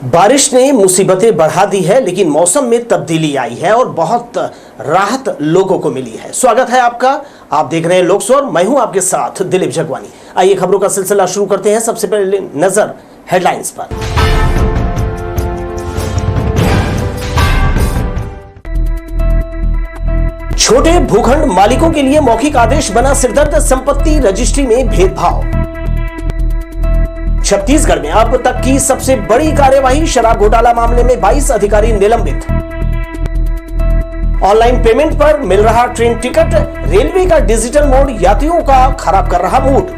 बारिश ने मुसीबतें बढ़ा दी है, लेकिन मौसम में तब्दीली आई है और बहुत राहत लोगों को मिली है। स्वागत है आपका, आप देख रहे हैं लोक स्वर। मैं हूं आपके साथ दिलीप जगवानी। आइए खबरों का सिलसिला शुरू करते हैं। सबसे पहले नजर हेडलाइंस पर। छोटे भूखंड मालिकों के लिए मौखिक आदेश बना सिरदर्द, संपत्ति रजिस्ट्री में भेदभाव। छत्तीसगढ़ में अब तक की सबसे बड़ी कार्यवाही, शराब घोटाला मामले में 22 अधिकारी निलंबित। ऑनलाइन पेमेंट पर मिल रहा ट्रेन टिकट, रेलवे का डिजिटल मोड यात्रियों का खराब कर रहा मूड।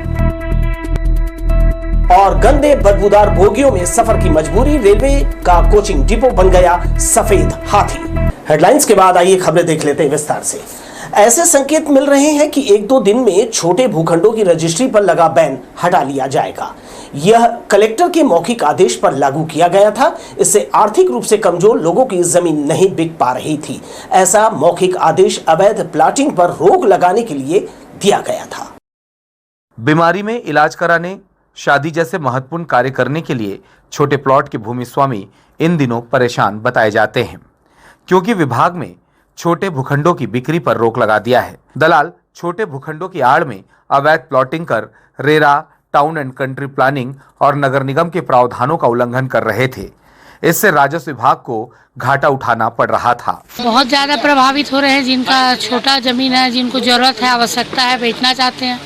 और गंदे बदबूदार बोगियों में सफर की मजबूरी, रेलवे का कोचिंग डिपो बन गया सफेद हाथी। हेडलाइंस के बाद आइए खबरें देख लेते हैं विस्तार से। ऐसे संकेत मिल रहे हैं कि एक दो दिन में छोटे भूखंडों की रजिस्ट्री पर लगा बैन हटा लिया जाएगा। यह कलेक्टर के मौखिक आदेश पर लागू किया गया था। इससे आर्थिक रूप से कमजोर लोगों की जमीन नहीं बिक पा रही थी। ऐसा मौखिक आदेश अवैध प्लाटिंग पर रोक लगाने के लिए दिया गया था। बीमारी में इलाज कराने, शादी जैसे महत्वपूर्ण कार्य करने के लिए छोटे प्लॉट के भूमि स्वामी इन दिनों परेशान बताए जाते हैं, क्योंकि विभाग में छोटे भूखंडों की बिक्री पर रोक लगा दिया है। दलाल छोटे भूखंडों की आड़ में अवैध प्लॉटिंग कर RERA, town and country planning और नगर निगम के प्रावधानों का उल्लंघन कर रहे थे। इससे राजस्व विभाग को घाटा उठाना पड़ रहा था। बहुत ज्यादा प्रभावित हो रहे हैं। जिनका छोटा जमीन है, जिनको जरूरत है, आवश्यकता है, बेचना चाहते हैं,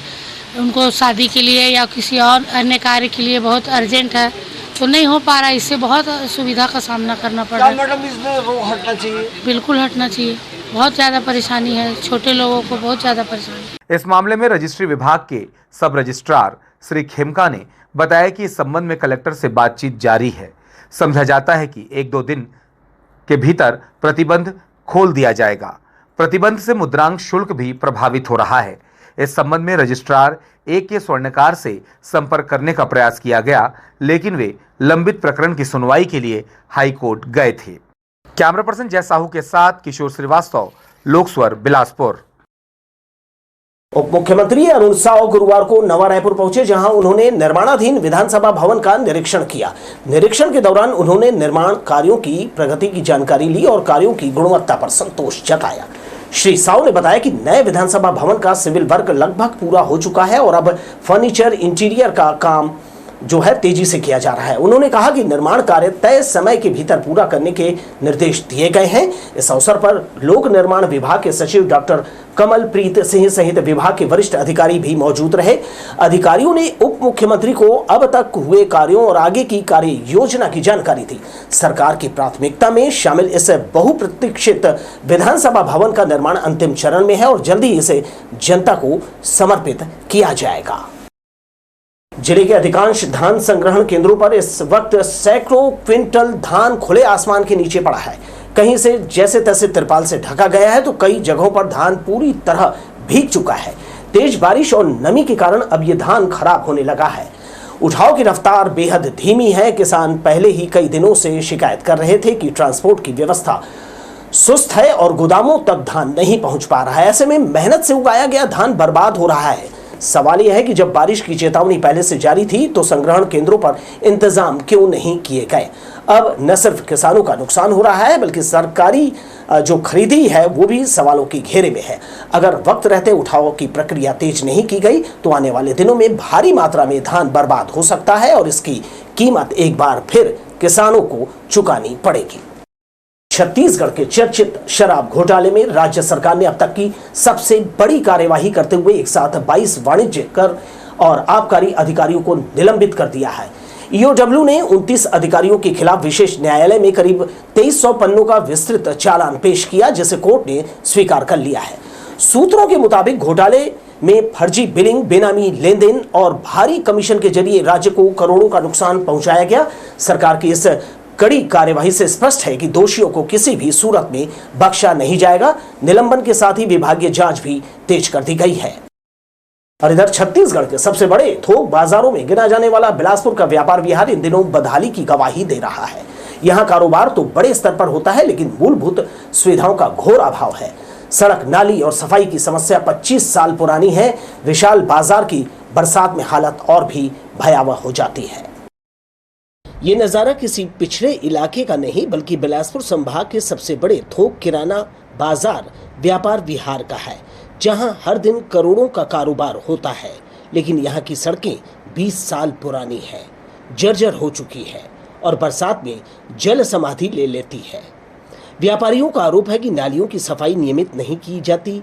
उनको शादी के लिए या किसी और अन्य कार्य के लिए बहुत अर्जेंट है, तो नहीं हो पा रहा। इससे बहुत सुविधा का सामना करना पड़ रहा है। मैडम, इसमें रोक हटना चाहिए। बिल्कुल हटना चाहिए। बहुत ज्यादा परेशानी है, छोटे लोगों को बहुत ज्यादा परेशानी। इस मामले में रजिस्ट्री विभाग के सब रजिस्ट्रार श्री खेमका ने बताया कि इस संबंध में कलेक्टर से बातचीत जारी है। समझा जाता है कि एक दो दिन के भीतर प्रतिबंध खोल दिया जाएगा। प्रतिबंध से मुद्रांक शुल्क भी प्रभावित हो रहा है। इस संबंध में रजिस्ट्रार A.K. स्वर्णकार से संपर्क करने का प्रयास किया गया, लेकिन वे लंबित प्रकरण की सुनवाई के लिए हाई कोर्ट गए थे। कैमरा पर्सन जय साहू के साथ किशोर श्रीवास्तव, लोक स्वर, बिलासपुर। उप मुख्यमंत्री अरुण साव गुरुवार को नवा रायपुर पहुंचे, जहां उन्होंने निर्माणाधीन विधानसभा भवन का निरीक्षण किया। निरीक्षण के दौरान उन्होंने निर्माण कार्यों की प्रगति की जानकारी ली और कार्यों की गुणवत्ता पर संतोष जताया। श्री साव ने बताया कि नए विधानसभा भवन का सिविल वर्क लगभग पूरा हो चुका है और अब फर्नीचर, इंटीरियर का काम जो है तेजी से किया जा रहा है। उन्होंने कहा कि निर्माण कार्य तय समय के भीतर पूरा करने के निर्देश दिए गए हैं। इस अवसर पर लोक निर्माण विभाग के सचिव डॉक्टर कमलप्रीत सिंह सहित विभाग के वरिष्ठ अधिकारी भी मौजूद रहे। अधिकारियों ने उप मुख्यमंत्री को अब तक हुए कार्यों और आगे की कार्य योजना की जानकारी दी। सरकार की प्राथमिकता में शामिल इस बहुप्रतीक्षित विधानसभा भवन का निर्माण अंतिम चरण में है और जल्दी ही इसे जनता को समर्पित किया जाएगा। जिले के अधिकांश धान संग्रहण केंद्रों पर इस वक्त सैकड़ों क्विंटल धान खुले आसमान के नीचे पड़ा है। कहीं से जैसे तैसे तिरपाल से ढका गया है, तो कई जगहों पर धान पूरी तरह भीग चुका है। तेज बारिश और नमी के कारण अब ये धान खराब होने लगा है। उठाव की रफ्तार बेहद धीमी है। किसान पहले ही कई दिनों से शिकायत कर रहे थे कि ट्रांसपोर्ट की व्यवस्था सुस्त है और गोदामों तक धान नहीं पहुंच पा रहा है। ऐसे में मेहनत से उगाया गया धान बर्बाद हो रहा है। सवाल यह है कि जब बारिश की चेतावनी पहले से जारी थी, तो संग्रहण केंद्रों पर इंतजाम क्यों नहीं किए गए। अब न सिर्फ किसानों का नुकसान हो रहा है, बल्कि सरकारी जो खरीदी है वो भी सवालों के घेरे में है। अगर वक्त रहते उठाव की प्रक्रिया तेज नहीं की गई, तो आने वाले दिनों में भारी मात्रा में धान बर्बाद हो सकता है और इसकी कीमत एक बार फिर किसानों को चुकानी पड़ेगी। छत्तीसगढ़ के चर्चित शराब घोटाले में राज्य सरकार ने अब तक की सबसे बड़ी कार्यवाही करते हुए एक साथ 22 वाणिज्य कर और आबकारी अधिकारियों को निलंबित कर दिया है। ईओडब्ल्यू ने 29 अधिकारियों के खिलाफ विशेष न्यायालय में करीब 2300 पन्नों का विस्तृत चालान पेश किया, जिसे कोर्ट ने स्वीकार कर लिया है। सूत्रों के मुताबिक घोटाले में फर्जी बिलिंग, बेनामी लेन देन और भारी कमीशन के जरिए राज्य को करोड़ों का नुकसान पहुंचाया गया। सरकार की इस कड़ी कार्यवाही से स्पष्ट है कि दोषियों को किसी भी सूरत में बख्शा नहीं जाएगा। निलंबन के साथ ही विभागीय जांच भी तेज कर दी गई है। और इधर छत्तीसगढ़ के सबसे बड़े थोक बाजारों में गिना जाने वाला बिलासपुर का व्यापार विहार इन दिनों बदहाली की गवाही दे रहा है। यहाँ कारोबार तो बड़े स्तर पर होता है, लेकिन मूलभूत सुविधाओं का घोर अभाव है। सड़क, नाली और सफाई की समस्या 25 साल पुरानी है। विशाल बाजार की बरसात में हालत और भी भयावह हो जाती है। ये नज़ारा किसी पिछड़े इलाके का नहीं बल्कि बिलासपुर संभाग के सबसे बड़े थोक किराना बाजार व्यापार विहार का है, जहां हर दिन करोड़ों का कारोबार होता है। लेकिन यहाँ की सड़कें 20 साल पुरानी है, जर्जर हो चुकी है और बरसात में जल समाधि ले लेती है। व्यापारियों का आरोप है कि नालियों की सफाई नियमित नहीं की जाती।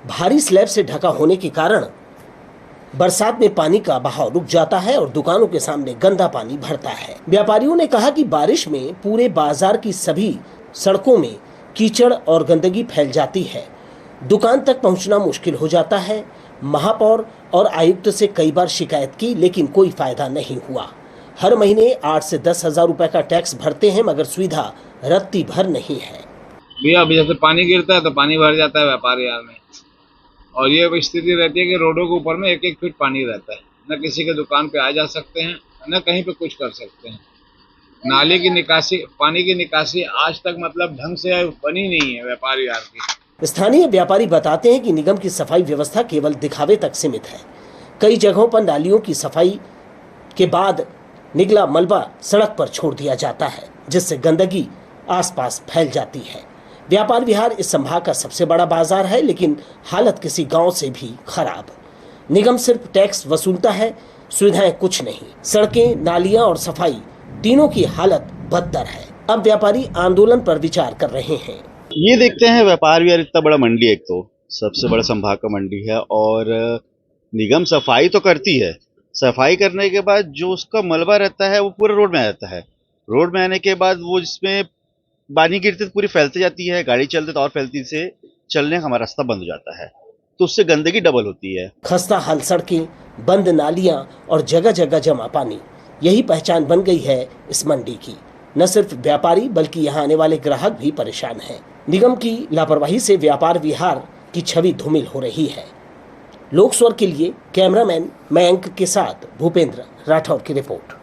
भारी स्लैब से ढका होने के कारण बरसात में पानी का बहाव रुक जाता है और दुकानों के सामने गंदा पानी भरता है। व्यापारियों ने कहा कि बारिश में पूरे बाजार की सभी सड़कों में कीचड़ और गंदगी फैल जाती है, दुकान तक पहुंचना मुश्किल हो जाता है। महापौर और आयुक्त से कई बार शिकायत की लेकिन कोई फायदा नहीं हुआ। हर महीने 8 से 10 हजार रुपए का टैक्स भरते हैं मगर सुविधा रत्ती भर नहीं है। भैया अभी जैसे पानी गिरता है तो पानी भर जाता है व्यापार यार में, और ये स्थिति रहती है कि रोडों के ऊपर में 1-1 फीट पानी रहता है। न किसी के दुकान पे आ जा सकते हैं, न कहीं पे कुछ कर सकते हैं। नाले की निकासी, पानी की निकासी आज तक मतलब ढंग से बनी नहीं है व्यापार यार की। स्थानीय व्यापारी बताते हैं कि निगम की सफाई व्यवस्था केवल दिखावे तक सीमित है। कई जगहों पर नालियों की सफाई के बाद निकला मलबा सड़क पर छोड़ दिया जाता है, जिससे गंदगी आसपास फैल जाती है। व्यापार विहार इस संभाग का सबसे बड़ा बाजार है, लेकिन हालत किसी गांव से भी खराब। निगम सिर्फ टैक्स वसूलता है, सुविधाएं कुछ नहीं। सड़कें, नालियां और सफाई तीनों की हालत बदतर है। अब व्यापारी आंदोलन पर विचार कर रहे हैं। ये देखते हैं व्यापार विहार इतना बड़ा मंडी है, एक तो सबसे बड़ा संभाग का मंडी है, और निगम सफाई तो करती है। सफाई करने के बाद जो उसका मलबा रहता है वो पूरे रोड में आ जाता है। रोड में आने के बाद वो जिसमें पानी गिरते तो पूरी फैलती जाती है, गाड़ी चलते तो और फैलती से चलने का हमारा रास्ता बंद हो जाता है, तो उससे गंदगी डबल होती है। खस्ता हाल सड़कें, बंद नालियां और जगह जगह जमा पानी, यही पहचान बन गई है इस मंडी की। न सिर्फ व्यापारी बल्कि यहाँ आने वाले ग्राहक भी परेशान हैं। निगम की लापरवाही से व्यापार विहार की छवि धूमिल हो रही है। लोक स्वर के लिए कैमरामैन मयंक के साथ भूपेंद्र राठौर की रिपोर्ट।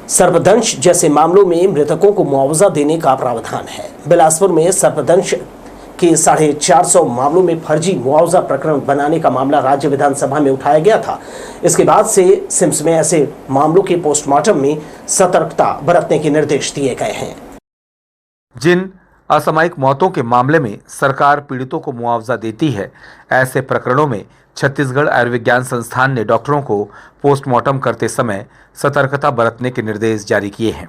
सर्पदंश जैसे मामलों में मृतकों को मुआवजा देने का प्रावधान है। बिलासपुर में सर्पदंश के 450 मामलों में फर्जी मुआवजा प्रकरण बनाने का मामला राज्य विधानसभा में उठाया गया था। इसके बाद से सिम्स में ऐसे मामलों के पोस्टमार्टम में सतर्कता बरतने के निर्देश दिए गए हैं। जिन असामयिक मौतों के मामले में सरकार पीड़ितों को मुआवजा देती है, ऐसे प्रकरणों में छत्तीसगढ़ आयुर्विज्ञान संस्थान ने डॉक्टरों को पोस्टमार्टम करते समय सतर्कता बरतने के निर्देश जारी किए हैं।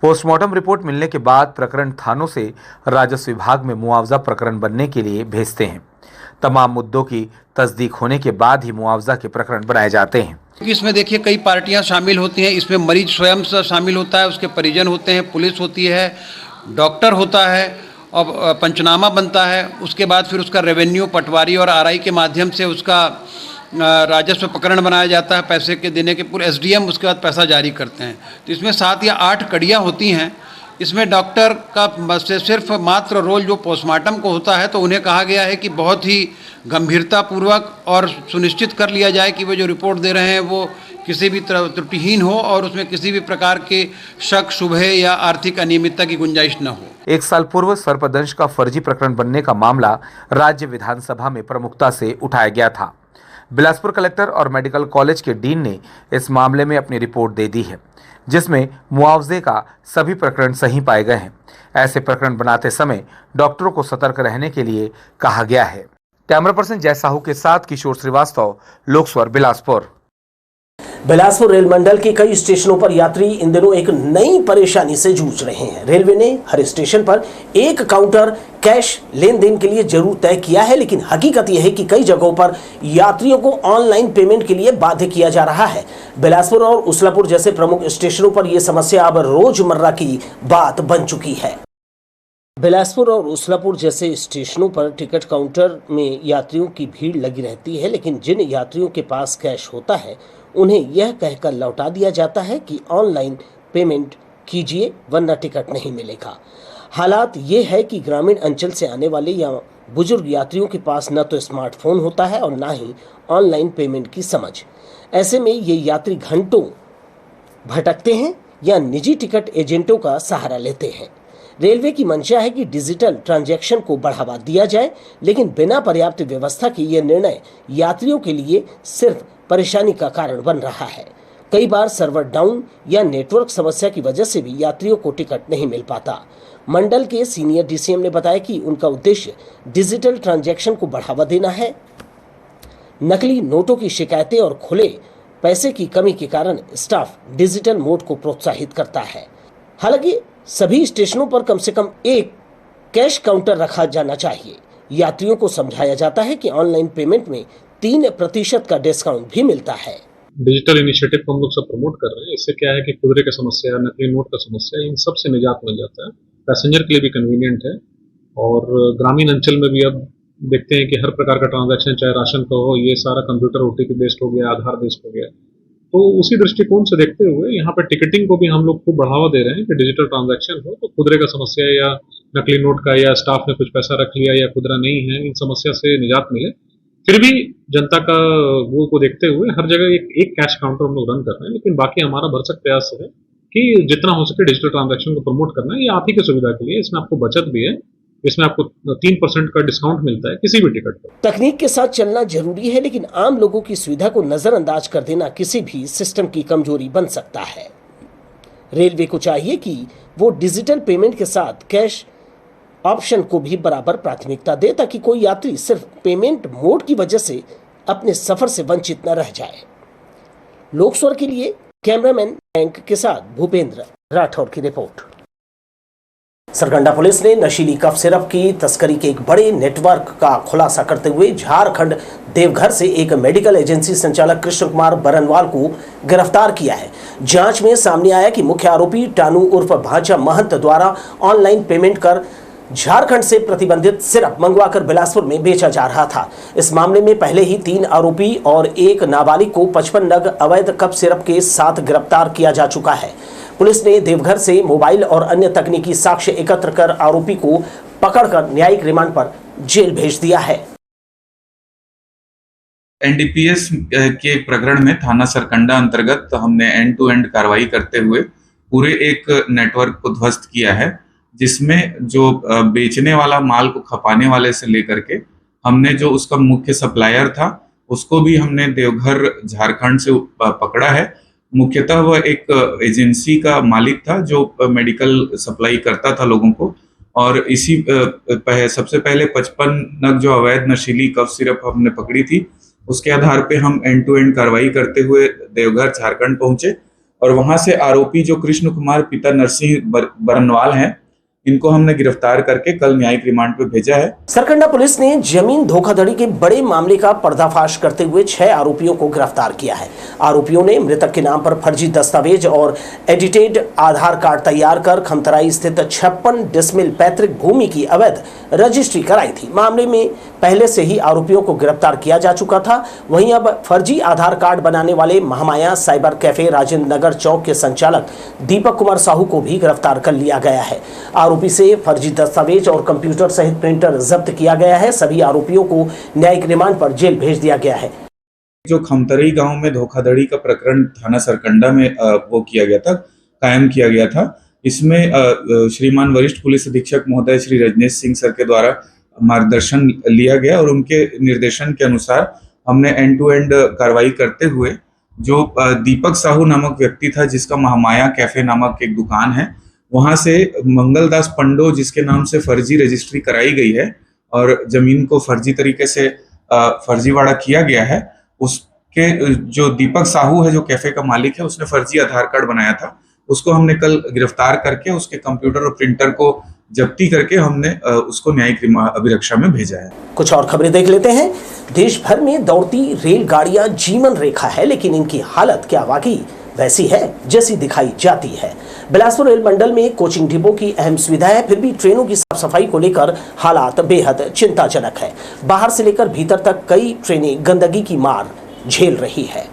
पोस्टमार्टम रिपोर्ट मिलने के बाद प्रकरण थानों से राजस्व विभाग में मुआवजा प्रकरण बनने के लिए भेजते हैं। तमाम मुद्दों की तस्दीक होने के बाद ही मुआवजा के प्रकरण बनाए जाते हैं। इसमें देखिए कई पार्टियां शामिल होती हैं। इसमें मरीज स्वयं से शामिल होता है, उसके परिजन होते हैं, पुलिस होती है, डॉक्टर होता है और पंचनामा बनता है। उसके बाद फिर उसका रेवेन्यू, पटवारी और आरआई के माध्यम से उसका राजस्व प्रकरण बनाया जाता है। पैसे के देने के पूरे एसडीएम उसके बाद पैसा जारी करते हैं। तो इसमें 7 या 8 कड़ियाँ होती हैं। इसमें डॉक्टर का सिर्फ मात्र रोल जो पोस्टमार्टम को होता है, तो उन्हें कहा गया है कि बहुत ही गंभीरतापूर्वक और सुनिश्चित कर लिया जाए कि वो जो रिपोर्ट दे रहे हैं वो किसी भी त्रुटिहीन हो और उसमें किसी भी प्रकार के शक, शुबहे या आर्थिक अनियमितता की गुंजाइश न हो। 1 साल पूर्व सर्पदंश का फर्जी प्रकरण बनने का मामला राज्य विधानसभा में प्रमुखता से उठाया गया था। बिलासपुर कलेक्टर और मेडिकल कॉलेज के डीन ने इस मामले में अपनी रिपोर्ट दे दी है, जिसमें मुआवजे का सभी प्रकरण सही पाए गए हैं। ऐसे प्रकरण बनाते समय डॉक्टरों को सतर्क रहने के लिए कहा गया है। कैमरा पर्सन जय साहू के साथ किशोर श्रीवास्तव, लोक स्वर, बिलासपुर। बिलासपुर रेल मंडल के कई स्टेशनों पर यात्री इन दिनों एक नई परेशानी से जूझ रहे हैं। रेलवे ने हर स्टेशन पर एक काउंटर कैश लेन देन के लिए जरूर तय किया है, लेकिन हकीकत यह है कि कई जगहों पर यात्रियों को ऑनलाइन पेमेंट के लिए बाध्य किया जा रहा है। बिलासपुर और उसलापुर जैसे प्रमुख स्टेशनों पर यह समस्या अब रोजमर्रा की बात बन चुकी है। बिलासपुर और उसलापुर जैसे स्टेशनों पर टिकट काउंटर में यात्रियों की भीड़ लगी रहती है, लेकिन जिन यात्रियों के पास कैश होता है उन्हें यह कहकर लौटा दिया जाता है कि ऑनलाइन पेमेंट कीजिए वरना टिकट नहीं मिलेगा। हालात ये है कि ग्रामीण अंचल से आने वाले या बुजुर्ग यात्रियों के पास न तो स्मार्टफोन होता है और ना ही ऑनलाइन पेमेंट की समझ। ऐसे में ये यात्री घंटों भटकते हैं या निजी टिकट एजेंटों का सहारा लेते हैं। रेलवे की मंशा है कि डिजिटल ट्रांजैक्शन को बढ़ावा दिया जाए, लेकिन बिना पर्याप्त व्यवस्था के यह निर्णय यात्रियों के लिए सिर्फ परेशानी का कारण बन रहा है। कई बार सर्वर डाउन या नेटवर्क समस्या की वजह से भी यात्रियों को टिकट नहीं मिल पाता। मंडल के सीनियर डीसीएम ने बताया कि उनका उद्देश्य डिजिटल ट्रांजैक्शन को बढ़ावा देना है। नकली नोटों की शिकायतें और खुले पैसे की कमी के कारण स्टाफ डिजिटल मोड को प्रोत्साहित करता है। हालांकि सभी स्टेशनों पर कम से कम एक कैश काउंटर रखा जाना चाहिए। यात्रियों को समझाया जाता है कि ऑनलाइन पेमेंट में 3% का डिस्काउंट भी मिलता है। डिजिटल इनिशिएटिव को हम लोग सब प्रमोट कर रहे हैं। इससे क्या है कि खुदरे की समस्या, नकली नोट का समस्या, इन सब से निजात मिल जाता है। पैसेंजर के लिए भी कन्वीनियंट है और ग्रामीण अंचल में भी अब देखते हैं कि हर प्रकार का ट्रांजैक्शन, चाहे राशन का हो, ये सारा कंप्यूटर OTP बेस्ड हो गया, आधार बेस्ड हो गया। तो उसी दृष्टिकोण से देखते हुए यहाँ पे टिकटिंग को भी हम लोग खूब बढ़ावा दे रहे हैं कि डिजिटल ट्रांजैक्शन हो तो खुदरे का समस्या या नकली नोट का या स्टाफ ने कुछ पैसा रख लिया या खुदरा नहीं है, इन समस्या से निजात मिले। फिर भी जनता का वो को देखते हुए हर जगह एक कैश काउंटर हम लोग रन कर रहे हैं, लेकिन बाकी हमारा भरसक प्रयास है कि जितना हो सके डिजिटल ट्रांजैक्शन को प्रमोट करना है। ये आप ही की सुविधा के लिए, इसमें आपको बचत भी है, इसमें आपको 3% का डिस्काउंट मिलता है किसी भी टिकट पर। तकनीक के साथ चलना जरूरी है, लेकिन आम लोगों की सुविधा को नजरअंदाज कर देना किसी भी सिस्टम की कमजोरी बन सकता है। रेलवे को चाहिए कि वो डिजिटल पेमेंट के साथ कैश ऑप्शन को भी बराबर प्राथमिकता दे, ताकि कोई यात्री सिर्फ पेमेंट मोड की वजह से अपने सफर से वंचित न रह जाए। लोकस्वर के लिए कैमरामैन बैंक के साथ भूपेंद्र राठौर की रिपोर्ट। सरकंडा पुलिस ने नशीली कफ सिरप की तस्करी के एक बड़े नेटवर्क का खुलासा करते हुए झारखंड देवघर से एक मेडिकल एजेंसी संचालक कृष्ण कुमार बरनवाल को गिरफ्तार किया है। जांच में सामने आया कि मुख्य आरोपी टानू उर्फ भांजा महंत द्वारा ऑनलाइन पेमेंट कर झारखंड से प्रतिबंधित सिरप मंगवाकर बिलासपुर में बेचा जा रहा था। इस मामले में पहले ही 3 आरोपी और एक नाबालिग को 55 नग अवैध कफ सिरप के साथ गिरफ्तार किया जा चुका है। पुलिस ने देवघर से मोबाइल और अन्य तकनीकी साक्ष्य एकत्र कर आरोपी को पकड़कर न्यायिक रिमांड पर जेल भेज दिया है। NDPS के एक प्रकरण में थाना सरकंडा अंतर्गत हमने एंड टू एंड कार्रवाई करते हुए पूरे एक नेटवर्क को ध्वस्त किया है, जिसमें जो बेचने वाला माल को खपाने वाले से लेकर के हमने जो उसका मुख्य सप्लायर था उसको भी हमने देवघर झारखंड से पकड़ा है। मुख्यतः वह एक एजेंसी का मालिक था जो मेडिकल सप्लाई करता था लोगों को, और इसी सबसे पहले 55 नग जो अवैध नशीली कफ सिरप हमने पकड़ी थी, उसके आधार पे हम एंड टू एंड कार्रवाई करते हुए देवघर झारखंड पहुंचे और वहां से आरोपी जो कृष्ण कुमार पिता नरसिंह बरनवाल हैं, इनको हमने गिरफ्तार करके कल न्यायिक रिमांड पे भेजा है। सरकंडा पुलिस ने जमीन धोखाधड़ी के बड़े मामले का पर्दाफाश करते हुए 6 आरोपियों को गिरफ्तार किया है। आरोपियों ने मृतक के नाम पर फर्जी दस्तावेज और एडिटेड आधार कार्ड तैयार कर खमतराई स्थित 56 डिसमिल पैतृक भूमि की अवैध रजिस्ट्री कराई थी। मामले में पहले से ही आरोपियों को गिरफ्तार किया जा चुका था। वहीं अब फर्जी आधार कार्ड बनाने वाले महामाया साइबर कैफे राजेंद्र नगर चौक के संचालक दीपक कुमार साहू को भी गिरफ्तार कर लिया गया है। आरोपी से फर्जी दस्तावेज और कंप्यूटर सहित प्रिंटर जब्त किया गया है। सभी आरोपियों को न्यायिक रिमांड पर जेल भेज दिया गया है। जो खमतरई गांव में धोखाधड़ी का प्रकरण थाना सरकंडा में वो किया गया था, कायम किया गया था, इसमें श्रीमान वरिष्ठ पुलिस अधीक्षक महोदय श्री रजनेश सिंह सर के द्वारा मार्गदर्शन लिया गया और उनके निर्देशन के अनुसार हमने एंड टू एंड कार्रवाई करते हुए जो दीपक साहू नामक व्यक्ति था, जिसका महामाया कैफे नामक एक दुकान है, वहां से मंगलदास पंडो जिसके नाम से फर्जी रजिस्ट्री कराई गई है और जमीन को फर्जी तरीके से फर्जीवाड़ा किया गया है, उसके जो दीपक साहू है जो कैफे का मालिक है, उसने फर्जी आधार कार्ड बनाया था, उसको हमने कल गिरफ्तार करके उसके कंप्यूटर और प्रिंटर को जब्ती करके हमने उसको न्यायिक अभिरक्षा में भेजा है। कुछ और खबरें देख लेते हैं। देश भर में दौड़ती रेलगाड़ियां जीवन रेखा है, लेकिन इनकी हालत क्या वाकई वैसी है जैसी दिखाई जाती है? बिलासपुर रेल मंडल में कोचिंग डिपो की अहम सुविधा है, फिर भी ट्रेनों की साफ सफाई को लेकर हालात बेहद चिंताजनक है। बाहर से लेकर भीतर तक कई ट्रेनें गंदगी की मार झेल रही है।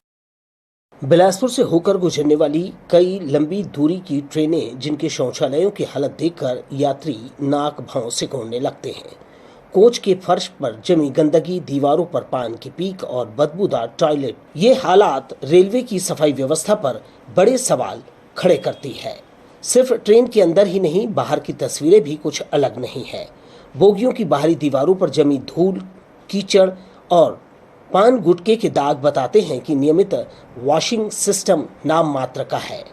बिलासपुर से होकर गुजरने वाली कई लंबी दूरी की ट्रेनें, जिनके शौचालयों की हालत देखकर यात्री नाक भांव सिकोड़ने लगते हैं। कोच के फर्श पर जमी गंदगी, दीवारों पर पान की पीक और बदबूदार टॉयलेट, ये हालात रेलवे की सफाई व्यवस्था पर बड़े सवाल खड़े करती है। सिर्फ ट्रेन के अंदर ही नहीं, बाहर की तस्वीरें भी कुछ अलग नहीं है। बोगियों की बाहरी दीवारों पर जमी धूल, कीचड़ और पान गुटके के दाग बताते हैं कि नियमित वॉशिंग सिस्टम नाम मात्र का है,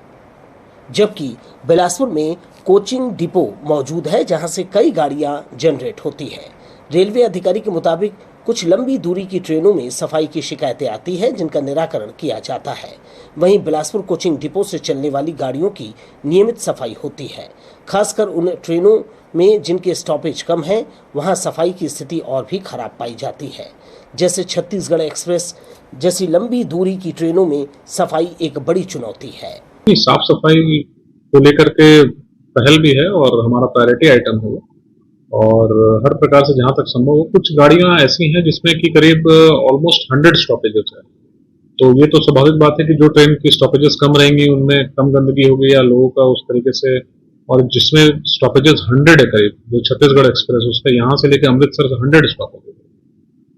जबकि बिलासपुर में कोचिंग डिपो मौजूद है जहां से कई गाड़ियां जनरेट होती हैं। रेलवे अधिकारी के मुताबिक कुछ लंबी दूरी की ट्रेनों में सफाई की शिकायतें आती हैं जिनका निराकरण किया जाता है। वहीं बिलासपुर कोचिंग डिपो से चलने वाली गाड़ियों की नियमित सफाई होती है, खासकर उन ट्रेनों में जिनके स्टॉपेज कम है, वहां सफाई की स्थिति और भी खराब पाई जाती है। जैसे छत्तीसगढ़ एक्सप्रेस जैसी लंबी दूरी की ट्रेनों में सफाई एक बड़ी चुनौती है। साफ सफाई को लेकर के पहल भी है और हमारा प्रायोरिटी आइटम है और हर प्रकार से जहां तक संभव हो। कुछ गाड़ियां ऐसी हैं जिसमें कि करीब ऑलमोस्ट 100 स्टॉपेजेस है, तो ये तो स्वाभाविक बात है कि जो ट्रेन की स्टॉपेजेस कम रहेंगी उनमें कम गंदगी होगी या लोगों का उस तरीके से, और जिसमें स्टॉपेजेस 100 है करीब, जो छत्तीसगढ़ एक्सप्रेस उसका यहाँ से लेकर अमृतसर से 100 स्टॉपेज,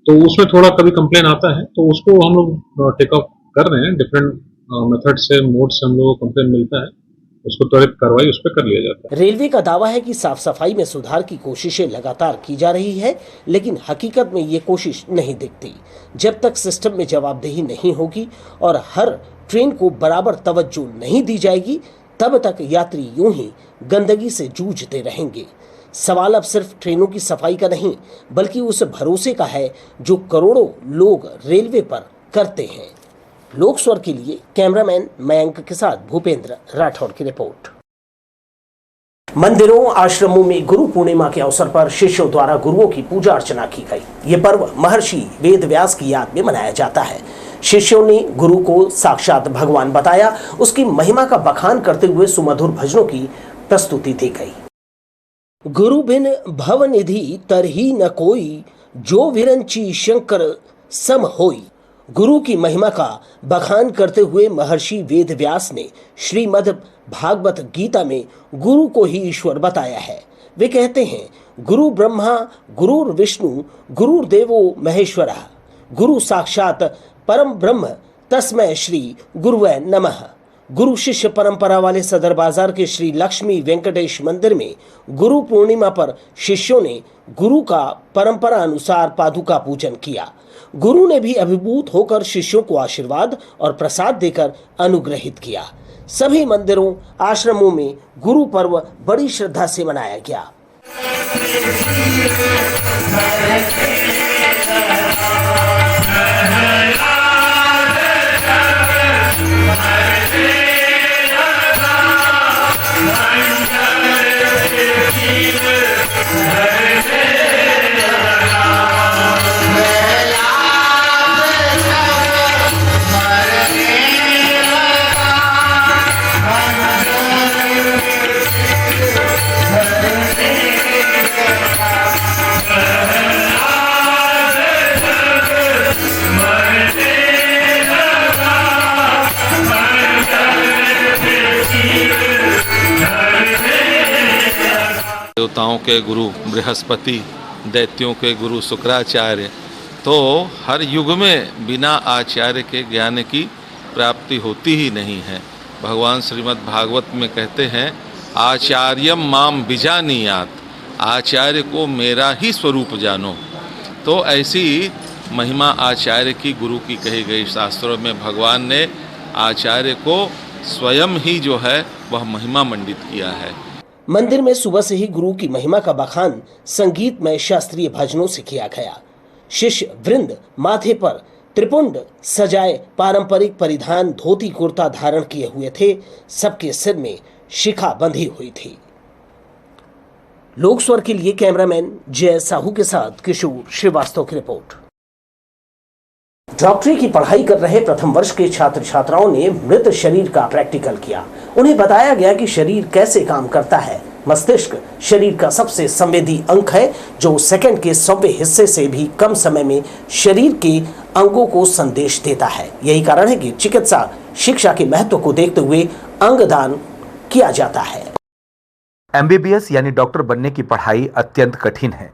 तो उसमें थोड़ा कभी कंप्लेन आता है, तो उसको हम लोग टेक ऑफ कर रहे हैं। डिफरेंट मेथड से, मोड से हम लोगों को कंप्लेन मिलता है, उसको त्वरित कार्रवाई उस पर कर लिया जाता है। रेलवे का दावा है कि साफ सफाई में सुधार की कोशिशें लगातार की जा रही है, लेकिन हकीकत में ये कोशिश नहीं दिखती। जब तक सिस्टम में जवाबदेही नहीं होगी और हर ट्रेन को बराबर तवज्जो नहीं दी जाएगी, तब तक यात्री यूं ही गंदगी से जूझते रहेंगे। सवाल अब सिर्फ ट्रेनों की सफाई का नहीं, बल्कि उस भरोसे का है जो करोड़ों लोग रेलवे पर करते हैं। लोक स्वर के लिए कैमरामैन मयंक के साथ भूपेंद्र राठौर की रिपोर्ट। मंदिरों आश्रमों में गुरु पूर्णिमा के अवसर पर शिष्यों द्वारा गुरुओं की पूजा अर्चना की गई। ये पर्व महर्षि वेद व्यास की याद में मनाया जाता है। शिष्यों ने गुरु को साक्षात भगवान बताया, उसकी महिमा का बखान करते हुए सुमधुर भजनों की प्रस्तुति दी गई। गुरु बिन भवनिधि तरही न कोई, जो विरंची शंकर सम होई। गुरु की महिमा का बखान करते हुए महर्षि वेद व्यास ने श्रीमद् भागवत गीता में गुरु को ही ईश्वर बताया है। वे कहते हैं, गुरु ब्रह्मा गुरुर विष्णु गुरुर्देवो महेश्वरः, गुरु साक्षात परम ब्रह्म तस्मै श्री गुरुवे नमः। गुरु शिष्य परंपरा वाले सदर बाजार के श्री लक्ष्मी वेंकटेश मंदिर में गुरु पूर्णिमा पर शिष्यों ने गुरु का परंपरा अनुसार पादुका पूजन किया। गुरु ने भी अभिभूत होकर शिष्यों को आशीर्वाद और प्रसाद देकर अनुग्रहित किया। सभी मंदिरों आश्रमों में गुरु पर्व बड़ी श्रद्धा से मनाया गया। देवताओं के गुरु बृहस्पति, दैत्यों के गुरु शुक्राचार्य, तो हर युग में बिना आचार्य के ज्ञान की प्राप्ति होती ही नहीं है। भगवान श्रीमद् भागवत में कहते हैं, आचार्यम माम विजानीयात, आचार्य को मेरा ही स्वरूप जानो। तो ऐसी महिमा आचार्य की, गुरु की कही गई। शास्त्रों में भगवान ने आचार्य को स्वयं ही जो है वह महिमा मंडित किया है। मंदिर में सुबह से ही गुरु की महिमा का बखान संगीतमय शास्त्रीय भजनों से किया गया। शिष्य वृंद माथे पर त्रिपुंड सजाए पारंपरिक परिधान धोती कुर्ता धारण किए हुए थे। सबके सिर में शिखा बंधी हुई थी। लोक स्वर के लिए कैमरामैन जय साहू के साथ किशोर श्रीवास्तव की रिपोर्ट। डॉक्टरी की पढ़ाई कर रहे प्रथम वर्ष के छात्र छात्राओं ने मृत शरीर का प्रैक्टिकल किया। उन्हें बताया गया कि शरीर कैसे काम करता है। मस्तिष्क शरीर का सबसे संवेदी अंग है, जो सेकंड के 100वें हिस्से से भी कम समय में शरीर के अंगों को संदेश देता है। यही कारण है कि चिकित्सा शिक्षा के महत्व को देखते हुए अंगदान किया जाता है। MBBS यानी डॉक्टर बनने की पढ़ाई अत्यंत कठिन है।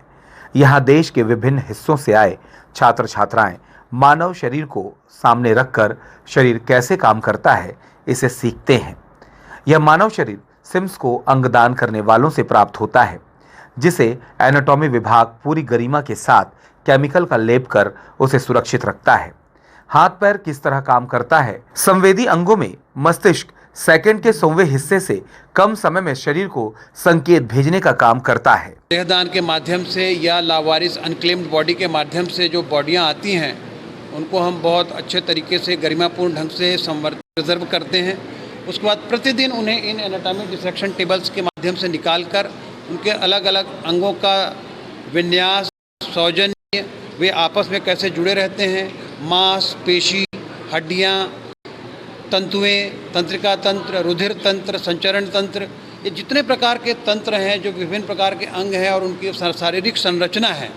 यहाँ देश के विभिन्न हिस्सों से आए छात्र छात्राएं मानव शरीर को सामने रखकर शरीर कैसे काम करता है इसे सीखते हैं। यह मानव शरीर सिम्स को अंगदान करने वालों से प्राप्त होता है, जिसे एनाटॉमी विभाग पूरी गरिमा के साथ केमिकल का लेप कर उसे सुरक्षित रखता है। हाथ पैर किस तरह काम करता है? संवेदी अंगों में मस्तिष्क सेकंड के 100वें हिस्से से कम समय में शरीर को संकेत भेजने का काम करता है। देहदान के माध्यम से या लावारिस अनक्लेम्ड बॉडी के माध्यम से जो बॉडियां आती हैं उनको हम बहुत अच्छे तरीके से गरिमापूर्ण ढंग से प्रिजर्व करते हैं। उसके बाद प्रतिदिन उन्हें इन एनाटॉमिक डिसेक्शन टेबल्स के माध्यम से निकालकर उनके अलग अलग अंगों का विन्यास, सौजन्य, वे आपस में कैसे जुड़े रहते हैं, मांस, पेशी, हड्डियाँ, तंतुएं, तंत्रिका तंत्र, रुधिर तंत्र, संचरण तंत्र, ये जितने प्रकार के तंत्र हैं, जो विभिन्न प्रकार के अंग हैं और उनकी शारीरिक संरचना है,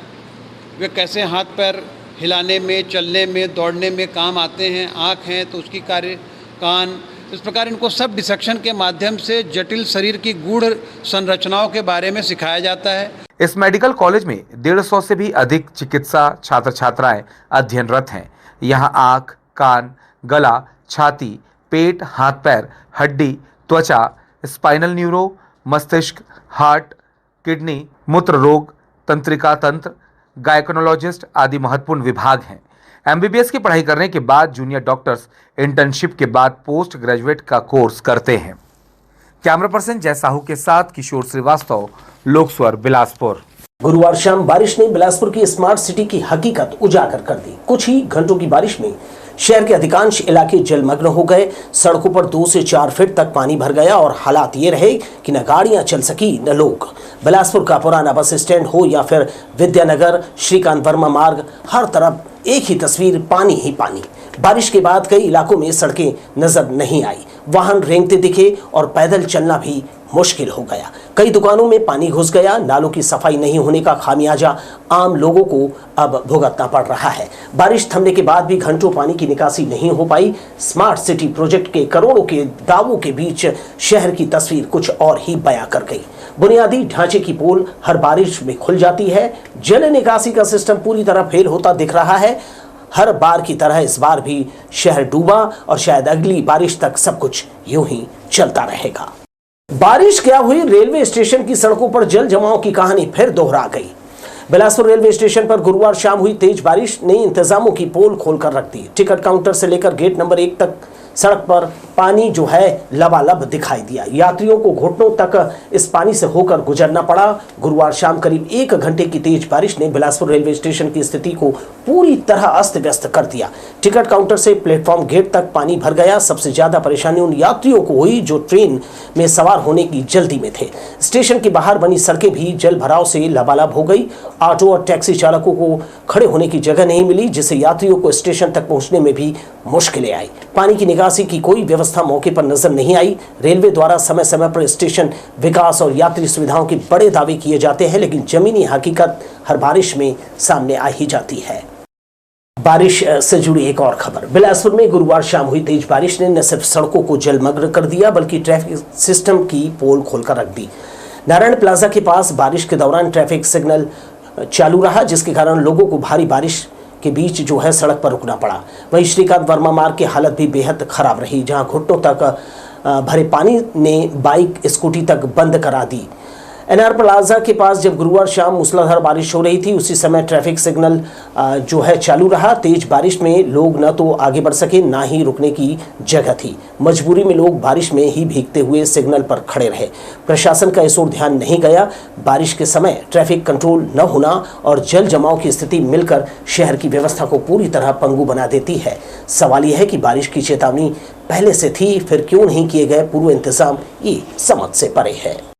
वे कैसे हाथ पैर हिलाने में, चलने में, दौड़ने में काम आते हैं। आँख है तो उसकी कार्य, कान, इस प्रकार इनको सब डिसेक्शन के माध्यम से जटिल शरीर की गूढ़ संरचनाओं के बारे में सिखाया जाता है। इस मेडिकल कॉलेज में 150 से भी अधिक चिकित्सा छात्र छात्राएं अध्ययनरत हैं। यहाँ आँख, कान, गला, छाती, पेट, हाथ पैर, हड्डी, त्वचा, स्पाइनल न्यूरो, मस्तिष्क, हार्ट, किडनी, मूत्र रोग, तंत्रिका तंत्र, गायकोनोलॉजिस्ट आदि महत्वपूर्ण विभाग हैं। एमबीबीएस की पढ़ाई करने के बाद जूनियर डॉक्टर्स इंटर्नशिप के बाद पोस्ट ग्रेजुएट का कोर्स करते हैं। कैमरा पर्सन जय साहू के साथ किशोर श्रीवास्तव, लोकस्वर, बिलासपुर। गुरुवार शाम बारिश ने बिलासपुर की स्मार्ट सिटी की हकीकत उजागर कर दी। कुछ ही घंटों की बारिश में शहर के अधिकांश इलाके जलमग्न हो गए। सड़कों पर 2 से 4 फीट तक पानी भर गया और हालात ये रहे कि न गाड़ियां चल सकी न लोग। बिलासपुर का पुराना बस स्टैंड हो या फिर विद्यानगर, श्रीकांत वर्मा मार्ग, हर तरफ एक ही तस्वीर, पानी ही पानी। बारिश के बाद कई इलाकों में सड़कें नजर नहीं आई, वाहन रेंगते दिखे और पैदल चलना भी मुश्किल हो गया। कई दुकानों में पानी घुस गया। नालों की सफाई नहीं होने का खामियाजा आम लोगों को अब भुगतना पड़ रहा है। बारिश थमने के बाद भी घंटों पानी की निकासी नहीं हो पाई। स्मार्ट सिटी प्रोजेक्ट के करोड़ों के दावों के बीच शहर की तस्वीर कुछ और ही बयां कर गई। बुनियादी ढांचे की पोल हर बारिश में खुल जाती है। जल निकासी का सिस्टम पूरी तरह फेल होता दिख रहा है। हर बार की तरह इस बार भी शहर डूबा और शायद अगली बारिश तक सब कुछ यूं ही चलता रहेगा। बारिश क्या हुई, रेलवे स्टेशन की सड़कों पर जल जमाव की कहानी फिर दोहरा गई। बिलासपुर रेलवे स्टेशन पर गुरुवार शाम हुई तेज बारिश ने इंतजामों की पोल खोलकर रख दी। टिकट काउंटर से लेकर गेट नंबर 1 तक सड़क पर पानी जो है लबालब दिखाई दिया। यात्रियों को घुटनों तक इस पानी से होकर गुजरना पड़ा। गुरुवार शाम करीब 1 घंटे की तेज बारिश ने बिलासपुर रेलवे स्टेशन की स्थिति को पूरी तरह अस्त व्यस्त कर दिया। टिकट काउंटर से प्लेटफॉर्म गेट तक पानी भर गया। सबसे ज्यादा परेशानी उन यात्रियों को हुई जो ट्रेन में सवार होने की जल्दी में थे। स्टेशन के बाहर बनी सड़कें भी जल भराव से लबालब हो गई। ऑटो और टैक्सी चालकों को खड़े होने की जगह नहीं मिली, जिससे यात्रियों को स्टेशन तक पहुंचने में भी मुश्किलें आई। पानी की निकासी की कोई व्यवस्था मौके पर नजर नहीं आई। रेलवे द्वारा समय समय पर स्टेशन विकास और यात्री सुविधाओं के बड़े दावे किए जाते हैं, लेकिन जमीनी हकीकत हर बारिश में सामने आ ही जाती है। बारिश से जुड़ी एक और खबर। बिलासपुर में गुरुवार शाम हुई तेज बारिश ने न सिर्फ सड़कों को जलमग्न कर दिया, बल्कि ट्रैफिक सिस्टम की पोल खोलकर रख दी। नारायण प्लाजा के पास बारिश के दौरान ट्रैफिक सिग्नल चालू रहा, जिसके कारण लोगों को भारी बारिश के बीच जो है सड़क पर रुकना पड़ा। वहीं श्रीकांत वर्मा मार्ग की हालत भी बेहद खराब रही, जहां घुटनों तक भरे पानी ने बाइक, स्कूटी तक बंद करा दी। एनआर प्लाजा के पास जब गुरुवार शाम मूसलाधार बारिश हो रही थी, उसी समय ट्रैफिक सिग्नल जो है चालू रहा। तेज बारिश में लोग न तो आगे बढ़ सके, ना ही रुकने की जगह थी। मजबूरी में लोग बारिश में ही भीगते हुए सिग्नल पर खड़े रहे। प्रशासन का इस ओर ध्यान नहीं गया। बारिश के समय ट्रैफिक कंट्रोल न होना और जल जमाव की स्थिति मिलकर शहर की व्यवस्था को पूरी तरह पंगु बना देती है। सवाल यह है कि बारिश की चेतावनी पहले से थी, फिर क्यों नहीं किए गए पूर्व इंतजाम, ये समझ से परे है।